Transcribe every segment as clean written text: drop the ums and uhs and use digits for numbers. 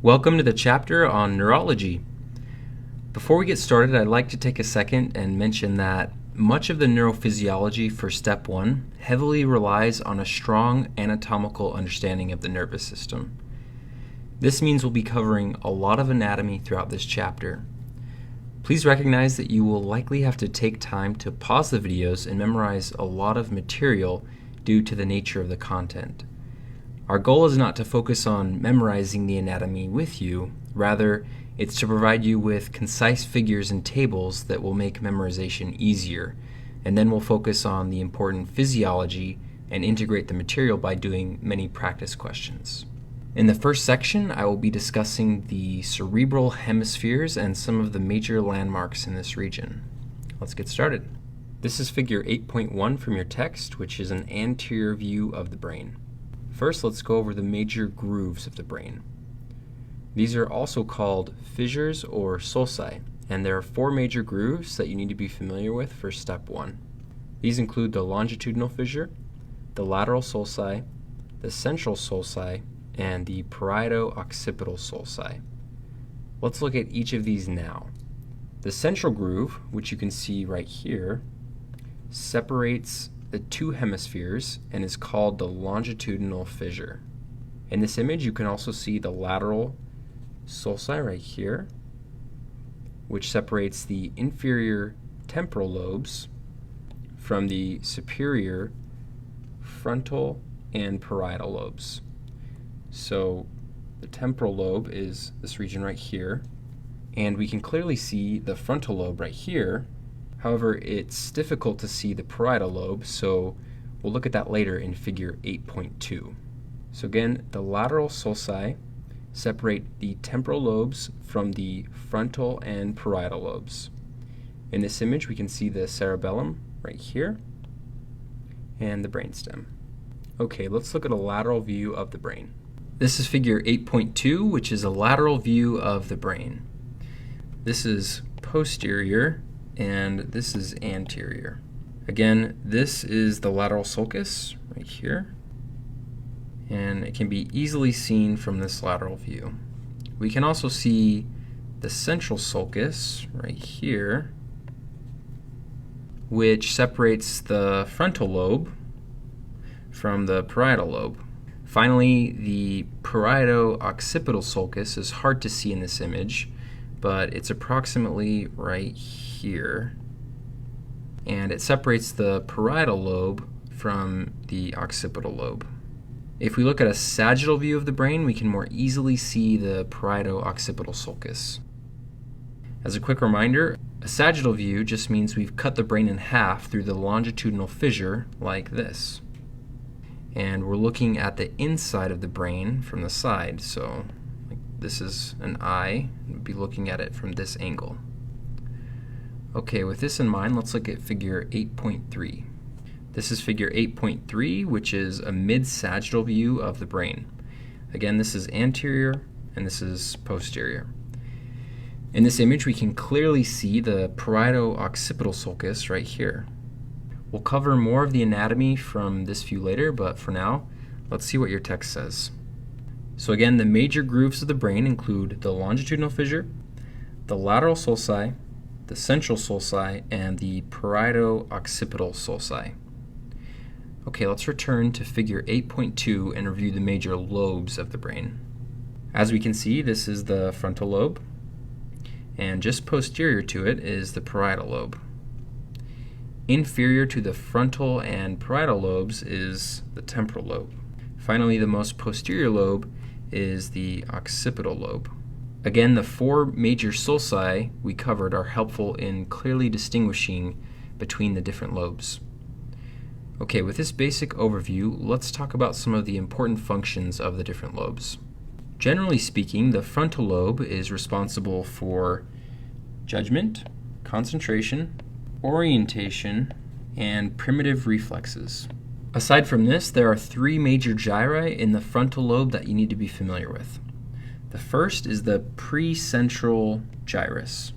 Welcome to the chapter on neurology. Before we get started, I'd like to take a second and mention that much of the neurophysiology for step 1 heavily relies on a strong anatomical understanding of the nervous system. This means we'll be covering a lot of anatomy throughout this chapter. Please recognize that you will likely have to take time to pause the videos and memorize a lot of material due to the nature of the content. Our goal is not to focus on memorizing the anatomy with you, rather it's to provide you with concise figures and tables that will make memorization easier, and then we'll focus on the important physiology and integrate the material by doing many practice questions. In the first section, I will be discussing the cerebral hemispheres and some of the major landmarks in this region. Let's get started. This is figure 8.1 from your text, which is an anterior view of the brain. First, let's go over the major grooves of the brain. These are also called fissures or sulci, and there are 4 major grooves that you need to be familiar with for step 1. These include the longitudinal fissure, the lateral sulci, the central sulci, and the parieto-occipital sulci. Let's look at each of these now. The central groove, which you can see right here, separates the 2 hemispheres and is called the longitudinal fissure. In this image, you can also see the lateral sulci right here, which separates the inferior temporal lobes from the superior frontal and parietal lobes. So the temporal lobe is this region right here, and we can clearly see the frontal lobe right here. However, it's difficult to see the parietal lobe, so we'll look at that later in figure 8.2. So again, the lateral sulci separate the temporal lobes from the frontal and parietal lobes. In this image, we can see the cerebellum right here and the brainstem. Okay, let's look at a lateral view of the brain. This is figure 8.2, which is a lateral view of the brain. This is posterior, and this is anterior. Again, this is the lateral sulcus right here, and it can be easily seen from this lateral view. We can also see the central sulcus right here, which separates the frontal lobe from the parietal lobe. Finally, the parieto-occipital sulcus is hard to see in this image, but it's approximately right here, and it separates the parietal lobe from the occipital lobe. If we look at a sagittal view of the brain, we can more easily see the parieto-occipital sulcus. As a quick reminder, a sagittal view just means we've cut the brain in half through the longitudinal fissure like this. And we're looking at the inside of the brain from the side, so this is an eye, and we'd be looking at it from this angle. Okay, with this in mind, let's look at figure 8.3. This is figure 8.3, which is a mid-sagittal view of the brain. Again, this is anterior and this is posterior. In this image, we can clearly see the parieto-occipital sulcus right here. We'll cover more of the anatomy from this view later, but for now, let's see what your text says. So again, the major grooves of the brain include the longitudinal fissure, the lateral sulci, the central sulci, and the parieto-occipital sulci. Okay, let's return to figure 8.2 and review the major lobes of the brain. As we can see, this is the frontal lobe, and just posterior to it is the parietal lobe. Inferior to the frontal and parietal lobes is the temporal lobe. Finally, the most posterior lobe is the occipital lobe. Again, the 4 major sulci we covered are helpful in clearly distinguishing between the different lobes. Okay, with this basic overview, let's talk about some of the important functions of the different lobes. Generally speaking, the frontal lobe is responsible for judgment, concentration, orientation, and primitive reflexes. Aside from this, there are 3 major gyri in the frontal lobe that you need to be familiar with. The first is the precentral gyrus.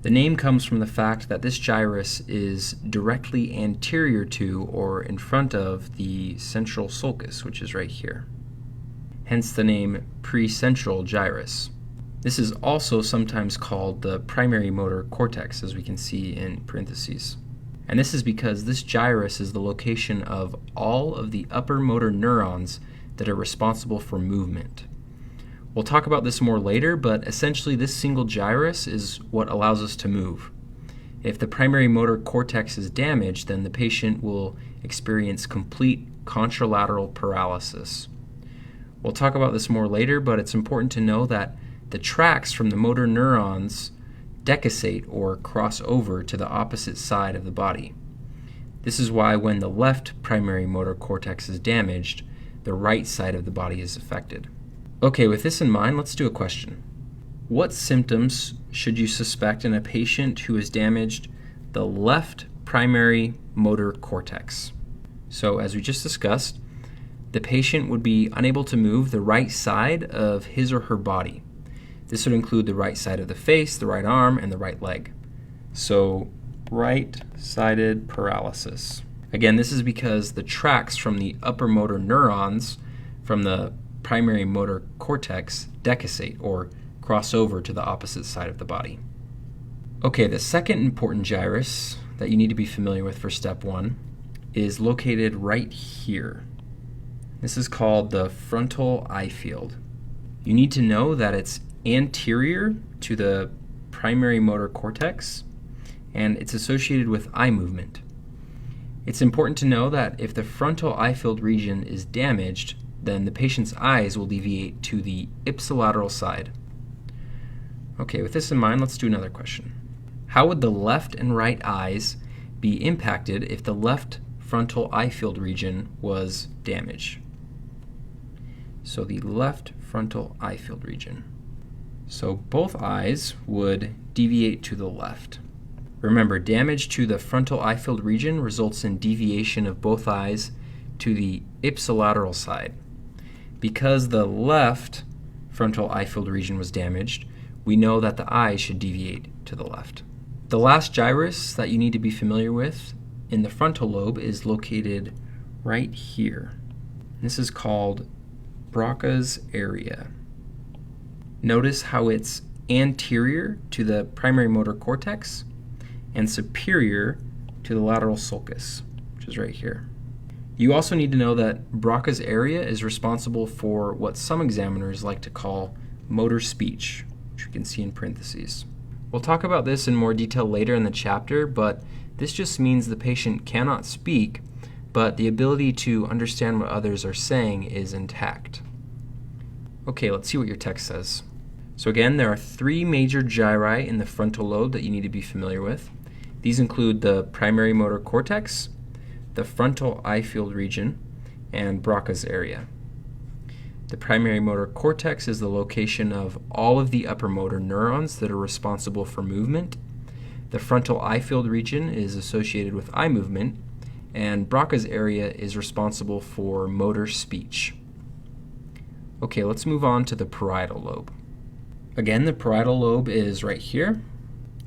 The name comes from the fact that this gyrus is directly anterior to or in front of the central sulcus, which is right here. hence the name precentral gyrus. This is also sometimes called the primary motor cortex, as we can see in parentheses. And this is because this gyrus is the location of all of the upper motor neurons that are responsible for movement. We'll talk about this more later, but essentially this single gyrus is what allows us to move. If the primary motor cortex is damaged, then the patient will experience complete contralateral paralysis. We'll talk about this more later, but it's important to know that the tracks from the motor neurons decussate or cross over to the opposite side of the body. This is why when the left primary motor cortex is damaged, the right side of the body is affected. Okay, with this in mind, let's do a question. What symptoms should you suspect in a patient who has damaged the left primary motor cortex? So, as we just discussed, the patient would be unable to move the right side of his or her body. This would include the right side of the face, the right arm, and the right leg. So, right-sided paralysis. Again, this is because the tracks from the upper motor neurons from the primary motor cortex decussate or cross over to the opposite side of the body. Okay, the second important gyrus that you need to be familiar with for step 1 is located right here. This is called the frontal eye field. You need to know that it's anterior to the primary motor cortex and it's associated with eye movement. It's important to know that if the frontal eye field region is damaged, then the patient's eyes will deviate to the ipsilateral side. Okay, with this in mind, let's do another question. How would the left and right eyes be impacted if the left frontal eye field region was damaged? So the left frontal eye field region. So both eyes would deviate to the left. Remember, damage to the frontal eye field region results in deviation of both eyes to the ipsilateral side. Because the left frontal eye field region was damaged, we know that the eye should deviate to the left. The last gyrus that you need to be familiar with in the frontal lobe is located right here. This is called Broca's area. Notice how it's anterior to the primary motor cortex and superior to the lateral sulcus, which is right here. You also need to know that Broca's area is responsible for what some examiners like to call motor speech, which you can see in parentheses. We'll talk about this in more detail later in the chapter, but this just means the patient cannot speak, but the ability to understand what others are saying is intact. Okay, let's see what your text says. So again, there are 3 major gyri in the frontal lobe that you need to be familiar with. These include the primary motor cortex, the frontal eye field region, and Broca's area. The primary motor cortex is the location of all of the upper motor neurons that are responsible for movement. The frontal eye field region is associated with eye movement, and Broca's area is responsible for motor speech. Okay, let's move on to the parietal lobe. Again, the parietal lobe is right here.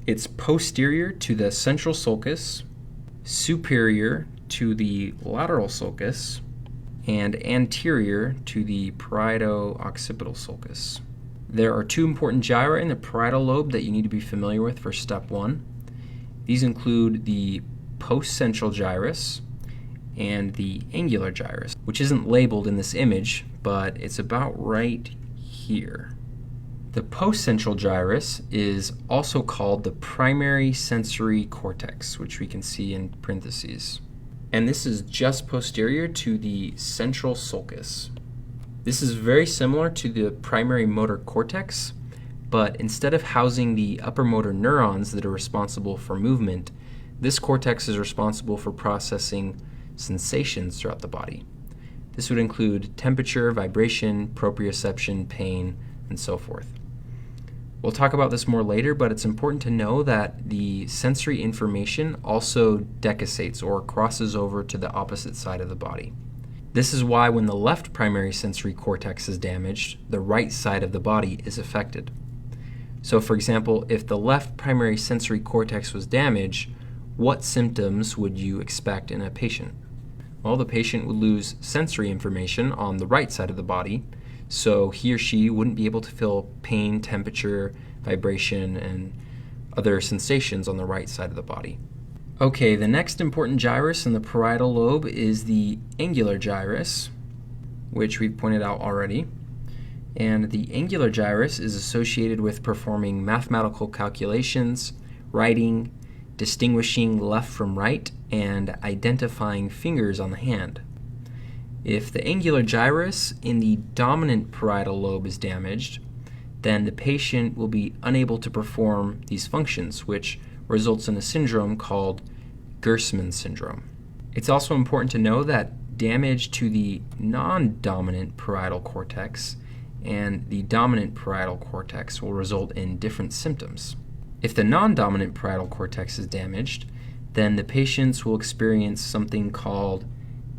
It's posterior to the central sulcus, superior to the lateral sulcus, and anterior to the parieto-occipital sulcus. There are 2 important gyri in the parietal lobe that you need to be familiar with for step 1. These include the postcentral gyrus and the angular gyrus, which isn't labeled in this image, but it's about right here. The postcentral gyrus is also called the primary sensory cortex, which we can see in parentheses. And this is just posterior to the central sulcus. This is very similar to the primary motor cortex, but instead of housing the upper motor neurons that are responsible for movement, this cortex is responsible for processing sensations throughout the body. This would include temperature, vibration, proprioception, pain, and so forth. We'll talk about this more later, but it's important to know that the sensory information also decussates or crosses over to the opposite side of the body. This is why when the left primary sensory cortex is damaged, the right side of the body is affected. So for example, if the left primary sensory cortex was damaged, what symptoms would you expect in a patient? Well, the patient would lose sensory information on the right side of the body, so he or she wouldn't be able to feel pain, temperature, vibration, and other sensations on the right side of the body. Okay, the next important gyrus in the parietal lobe is the angular gyrus, which we've pointed out already. And the angular gyrus is associated with performing mathematical calculations, writing, distinguishing left from right, and identifying fingers on the hand. If the angular gyrus in the dominant parietal lobe is damaged, then the patient will be unable to perform these functions, which results in a syndrome called Gerstmann syndrome. It's also important to know that damage to the non-dominant parietal cortex and the dominant parietal cortex will result in different symptoms. If the non-dominant parietal cortex is damaged, then the patients will experience something called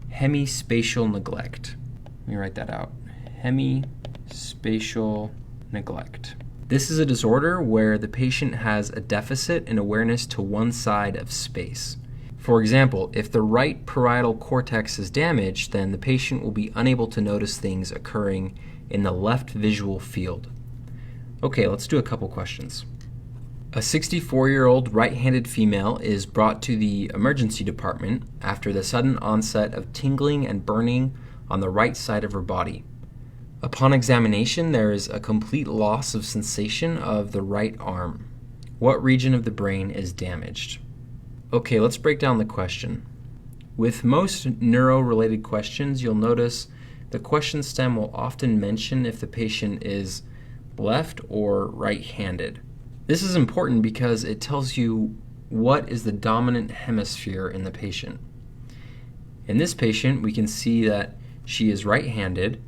hemispatial neglect. Let me write that out. Hemispatial neglect. This is a disorder where the patient has a deficit in awareness to one side of space. For example, if the right parietal cortex is damaged, then the patient will be unable to notice things occurring in the left visual field. Okay, let's do a couple questions. A 64-year-old right-handed female is brought to the emergency department after the sudden onset of tingling and burning on the right side of her body. Upon examination, there is a complete loss of sensation of the right arm. What region of the brain is damaged? Okay, let's break down the question. With most neuro-related questions, you'll notice the question stem will often mention if the patient is left or right-handed. This is important because it tells you what is the dominant hemisphere in the patient. In this patient, we can see that she is right-handed,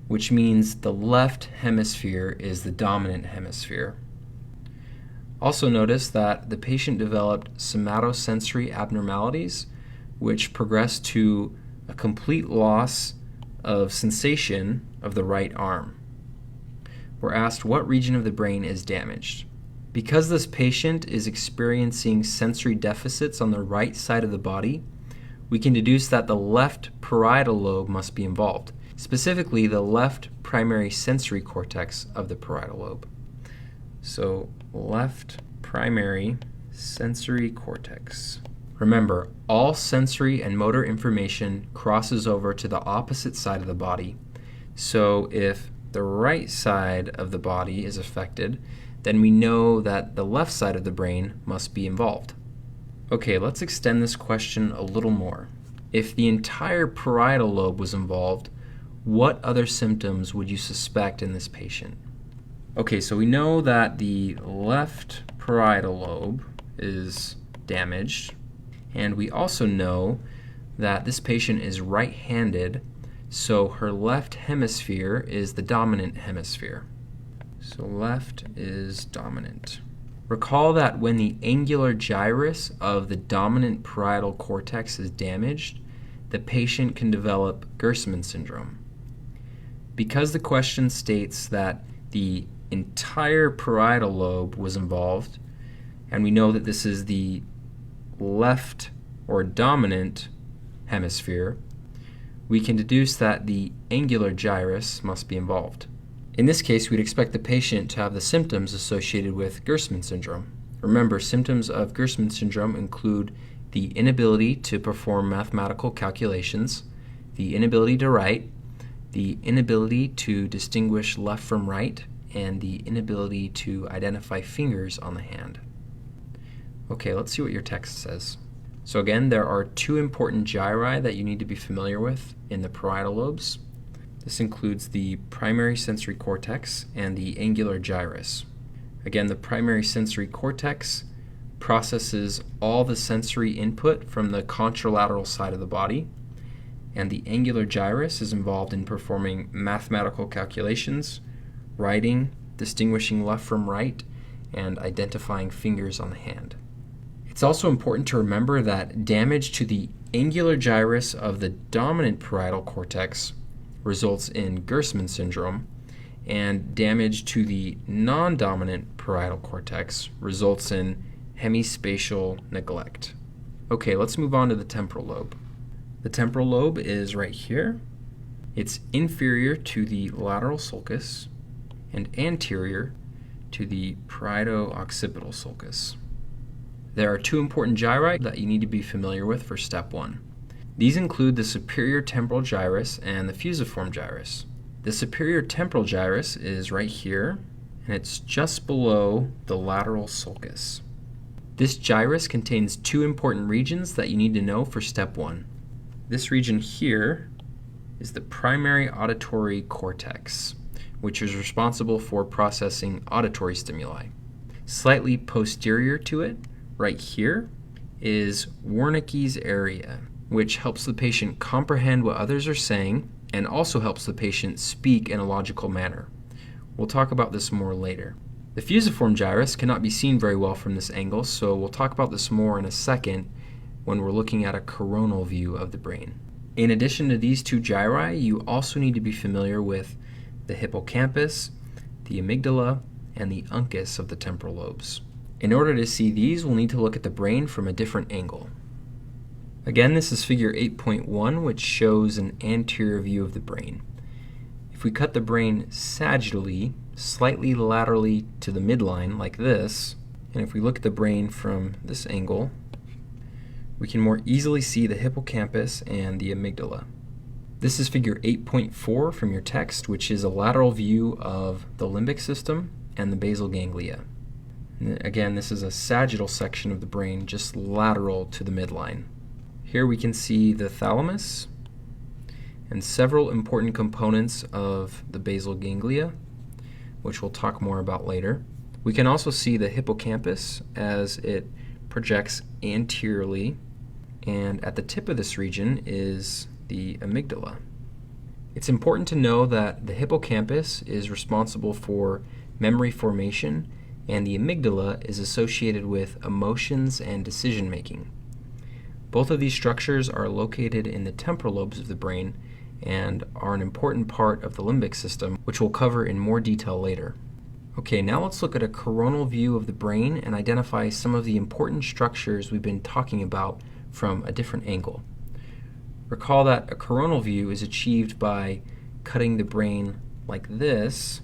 which means the left hemisphere is the dominant hemisphere. Also notice that the patient developed somatosensory abnormalities, which progressed to a complete loss of sensation of the right arm. We're asked what region of the brain is damaged. Because this patient is experiencing sensory deficits on the right side of the body, we can deduce that the left parietal lobe must be involved, specifically the left primary sensory cortex of the parietal lobe. So, left primary sensory cortex. Remember, all sensory and motor information crosses over to the opposite side of the body. So if the right side of the body is affected, then we know that the left side of the brain must be involved. Okay, let's extend this question a little more. If the entire parietal lobe was involved, what other symptoms would you suspect in this patient? Okay, so we know that the left parietal lobe is damaged, and we also know that this patient is right-handed, so her left hemisphere is the dominant hemisphere. So left is dominant. Recall that when the angular gyrus of the dominant parietal cortex is damaged, the patient can develop Gerstmann syndrome. Because the question states that the entire parietal lobe was involved, and we know that this is the left or dominant hemisphere, we can deduce that the angular gyrus must be involved. In this case, we'd expect the patient to have the symptoms associated with Gerstmann syndrome. Remember, symptoms of Gerstmann syndrome include the inability to perform mathematical calculations, the inability to write, the inability to distinguish left from right, and the inability to identify fingers on the hand. Okay, let's see what your text says. So again, there are two important gyri that you need to be familiar with in the parietal lobes. This includes the primary sensory cortex and the angular gyrus. Again, the primary sensory cortex processes all the sensory input from the contralateral side of the body, and the angular gyrus is involved in performing mathematical calculations, writing, distinguishing left from right, and identifying fingers on the hand. It's also important to remember that damage to the angular gyrus of the dominant parietal cortex results in Gerstmann syndrome, and damage to the non-dominant parietal cortex results in hemispatial neglect. Okay, let's move on to the temporal lobe. The temporal lobe is right here, It's inferior to the lateral sulcus and anterior to the parieto-occipital sulcus. There are two important gyri that you need to be familiar with for step 1. These include the superior temporal gyrus and the fusiform gyrus. The superior temporal gyrus is right here, and it's just below the lateral sulcus. This gyrus contains two important regions that you need to know for step 1. This region here is the primary auditory cortex, which is responsible for processing auditory stimuli. Slightly posterior to it, right here, is Wernicke's area, which helps the patient comprehend what others are saying and also helps the patient speak in a logical manner. We'll talk about this more later. The fusiform gyrus cannot be seen very well from this angle, so we'll talk about this more in a second when we're looking at a coronal view of the brain. In addition to these two gyri, you also need to be familiar with the hippocampus, the amygdala, and the uncus of the temporal lobes. In order to see these, we'll need to look at the brain from a different angle. Again, this is figure 8.1, which shows an anterior view of the brain. If we cut the brain sagittally, slightly laterally to the midline, like this, and if we look at the brain from this angle, we can more easily see the hippocampus and the amygdala. This is figure 8.4 from your text, which is a lateral view of the limbic system and the basal ganglia. And again, this is a sagittal section of the brain, just lateral to the midline. Here we can see the thalamus and several important components of the basal ganglia, which we'll talk more about later. We can also see the hippocampus as it projects anteriorly, and at the tip of this region is the amygdala. It's important to know that the hippocampus is responsible for memory formation, and the amygdala is associated with emotions and decision making. Both of these structures are located in the temporal lobes of the brain and are an important part of the limbic system, which we'll cover in more detail later. Okay, now let's look at a coronal view of the brain and identify some of the important structures we've been talking about from a different angle. Recall that a coronal view is achieved by cutting the brain like this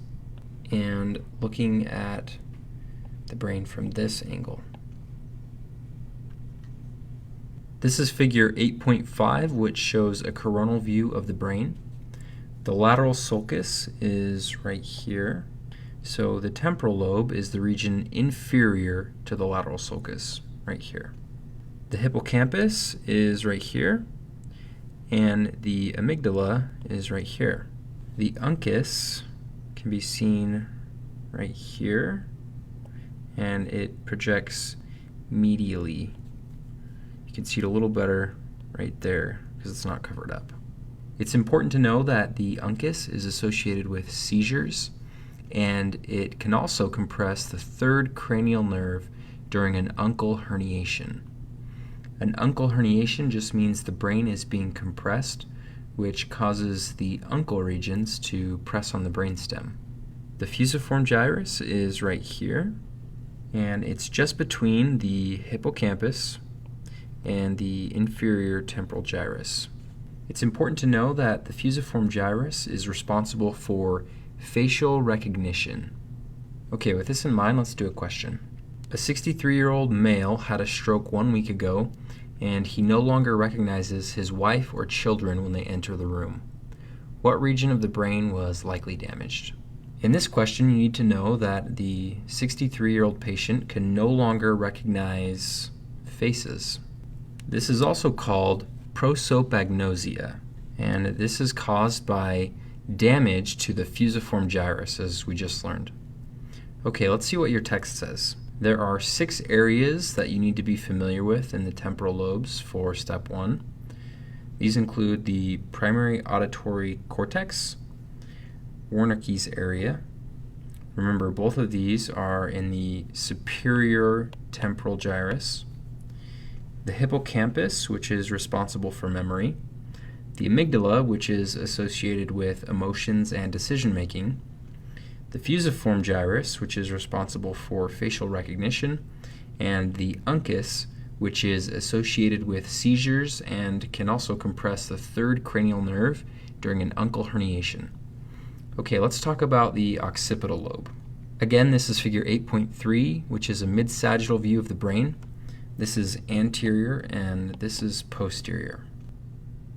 and looking at the brain from this angle. This is figure 8.5, which shows a coronal view of the brain. The lateral sulcus is right here. So the temporal lobe is the region inferior to the lateral sulcus, right here. The hippocampus is right here, and the amygdala is right here. The uncus can be seen right here, and it projects medially. You can see it a little better right there because it's not covered up. It's important to know that the uncus is associated with seizures, and it can also compress the third cranial nerve during an uncal herniation. An uncal herniation just means the brain is being compressed, which causes the uncal regions to press on the brainstem. The fusiform gyrus is right here, and it's just between the hippocampus and the inferior temporal gyrus. It's important to know that the fusiform gyrus is responsible for facial recognition. Okay, with this in mind, let's do a question. A 63-year-old male had a stroke 1 week ago, and he no longer recognizes his wife or children when they enter the room. What region of the brain was likely damaged? In this question, you need to know that the 63-year-old patient can no longer recognize faces. This is also called prosopagnosia, and this is caused by damage to the fusiform gyrus, as we just learned. Okay, let's see what your text says. There are 6 areas that you need to be familiar with in the temporal lobes for step 1. These include the primary auditory cortex, Wernicke's area. Remember, both of these are in the superior temporal gyrus. The hippocampus, which is responsible for memory. The amygdala, which is associated with emotions and decision making. The fusiform gyrus, which is responsible for facial recognition. And the uncus, which is associated with seizures and can also compress the third cranial nerve during an uncal herniation. Okay, let's talk about the occipital lobe. Again, this is figure 8.3, which is a mid-sagittal view of the brain. This is anterior and this is posterior.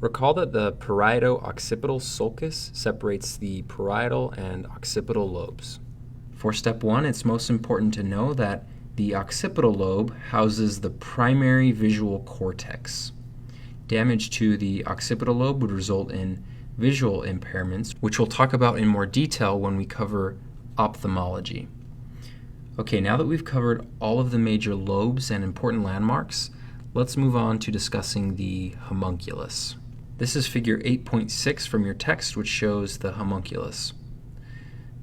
Recall that the parieto-occipital sulcus separates the parietal and occipital lobes. For step 1, it's most important to know that the occipital lobe houses the primary visual cortex. Damage to the occipital lobe would result in visual impairments, which we'll talk about in more detail when we cover ophthalmology. Okay, now that we've covered all of the major lobes and important landmarks, let's move on to discussing the homunculus. This is figure 8.6 from your text, which shows the homunculus.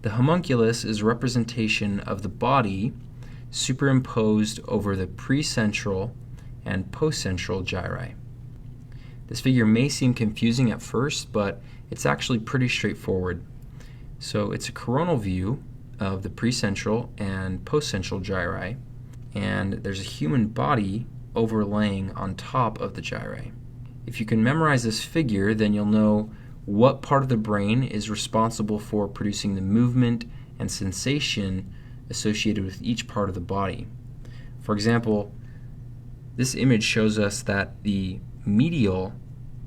The homunculus is a representation of the body superimposed over the precentral and postcentral gyri. This figure may seem confusing at first, but it's actually pretty straightforward. So it's a coronal view of the precentral and postcentral gyri, and there's a human body overlaying on top of the gyri. If you can memorize this figure, then you'll know what part of the brain is responsible for producing the movement and sensation associated with each part of the body. For example, this image shows us that the medial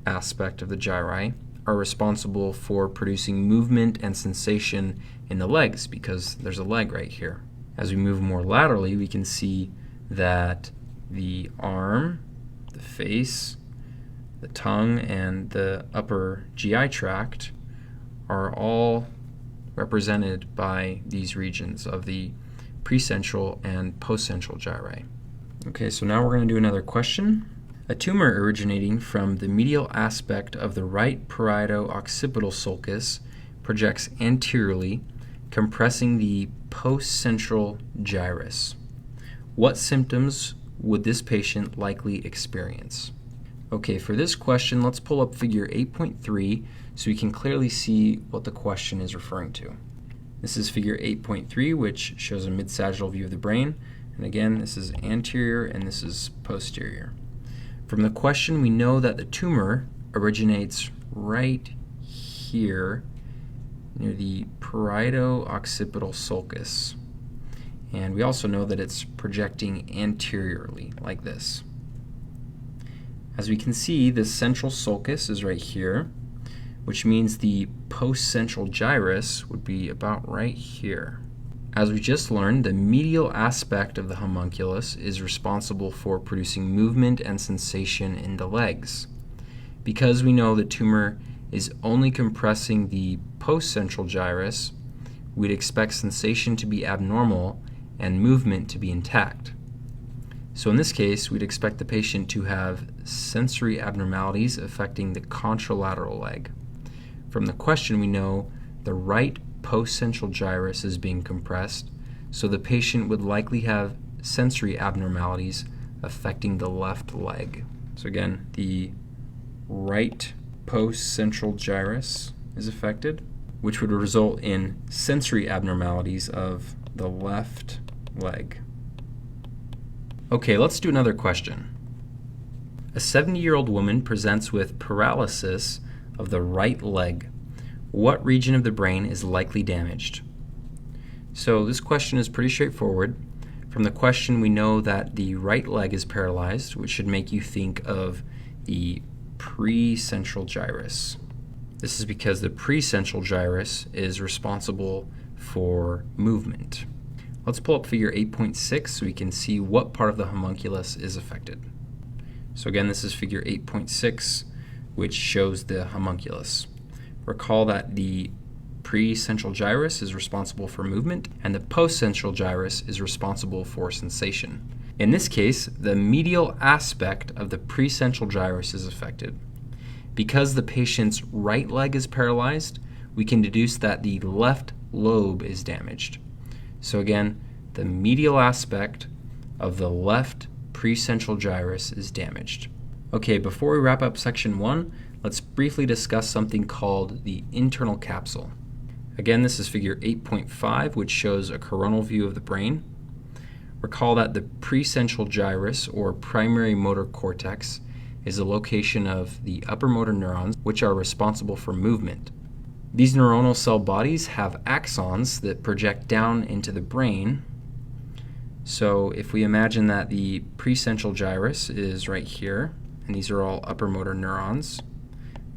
aspect of the gyri are responsible for producing movement and sensation in the legs, because there's a leg right here. As we move more laterally, we can see that the arm, the face, the tongue, and the upper GI tract are all represented by these regions of the precentral and postcentral gyri. Okay, so now we're going to do another question. A tumor originating from the medial aspect of the right parieto-occipital sulcus projects anteriorly, compressing the postcentral gyrus. What symptoms would this patient likely experience? Okay, for this question, let's pull up figure 8.3 so we can clearly see what the question is referring to. This is figure 8.3, which shows a mid-sagittal view of the brain. And again, this is anterior and this is posterior. From the question, we know that the tumor originates right here near the parieto-occipital sulcus. And we also know that it's projecting anteriorly, like this. As we can see, the central sulcus is right here, which means the postcentral gyrus would be about right here. As we just learned, the medial aspect of the homunculus is responsible for producing movement and sensation in the legs. Because we know the tumor is only compressing the postcentral gyrus, we'd expect sensation to be abnormal and movement to be intact. So in this case, we'd expect the patient to have sensory abnormalities affecting the contralateral leg. From the question, we know the right postcentral gyrus is being compressed, so the patient would likely have sensory abnormalities affecting the left leg. So again, the right postcentral gyrus is affected, which would result in sensory abnormalities of the left leg. Okay, let's do another question. A 70-year-old woman presents with paralysis of the right leg. What region of the brain is likely damaged? So this question is pretty straightforward. From the question, we know that the right leg is paralyzed, which should make you think of the precentral gyrus. This is because the precentral gyrus is responsible for movement. Let's pull up figure 8.6 so we can see what part of the homunculus is affected. So again, this is figure 8.6, which shows the homunculus. Recall that the precentral gyrus is responsible for movement and the postcentral gyrus is responsible for sensation. In this case, the medial aspect of the precentral gyrus is affected. Because the patient's right leg is paralyzed, we can deduce that the left lobe is damaged. So again, the medial aspect of the left precentral gyrus is damaged. Okay, before we wrap up section 1, let's briefly discuss something called the internal capsule. Again, this is figure 8.5, which shows a coronal view of the brain. Recall that the precentral gyrus, or primary motor cortex, is the location of the upper motor neurons, which are responsible for movement. These neuronal cell bodies have axons that project down into the brain. So if we imagine that the precentral gyrus is right here, and these are all upper motor neurons,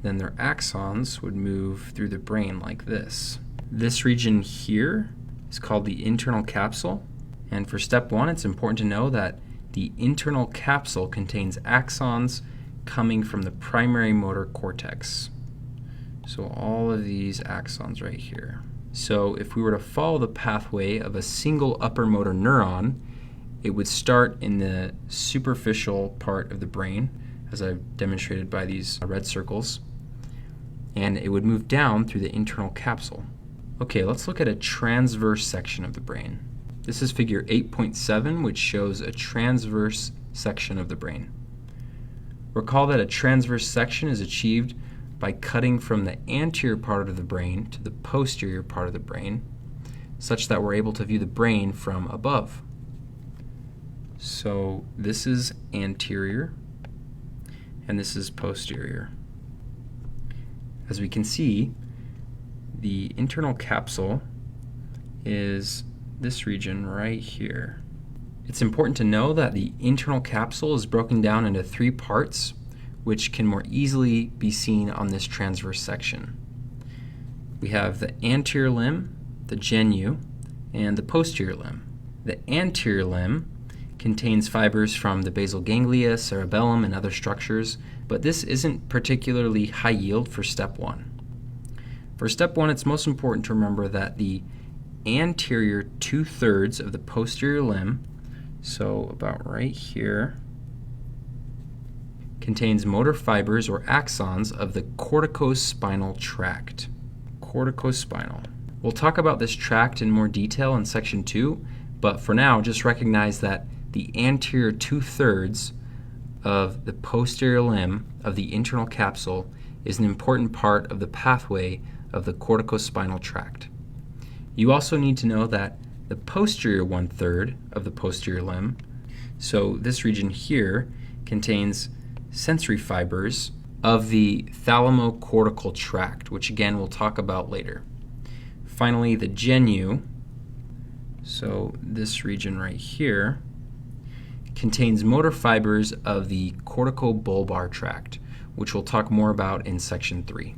then their axons would move through the brain like this. This region here is called the internal capsule, and for step 1, it's important to know that the internal capsule contains axons coming from the primary motor cortex. So all of these axons right here. So if we were to follow the pathway of a single upper motor neuron, it would start in the superficial part of the brain, as I've demonstrated by these red circles, and it would move down through the internal capsule. Okay, let's look at a transverse section of the brain. This is figure 8.7, which shows a transverse section of the brain. Recall that a transverse section is achieved by cutting from the anterior part of the brain to the posterior part of the brain, such that we're able to view the brain from above. So this is anterior, and this is posterior. As we can see, the internal capsule is this region right here. It's important to know that the internal capsule is broken down into 3 parts, which can more easily be seen on this transverse section. We have the anterior limb, the genu, and the posterior limb. The anterior limb contains fibers from the basal ganglia, cerebellum, and other structures, but this isn't particularly high yield for step 1. For step 1, it's most important to remember that the anterior 2/3 of the posterior limb, so about right here, contains motor fibers or axons of the corticospinal tract. Corticospinal. We'll talk about this tract in more detail in section 2, but for now, just recognize that the anterior 2/3 of the posterior limb of the internal capsule is an important part of the pathway of the corticospinal tract. You also need to know that the posterior 1/3 of the posterior limb, so this region here, contains sensory fibers of the thalamocortical tract, which again we'll talk about later. Finally, the genu, so this region right here, contains motor fibers of the corticobulbar tract, which we'll talk more about in section 3.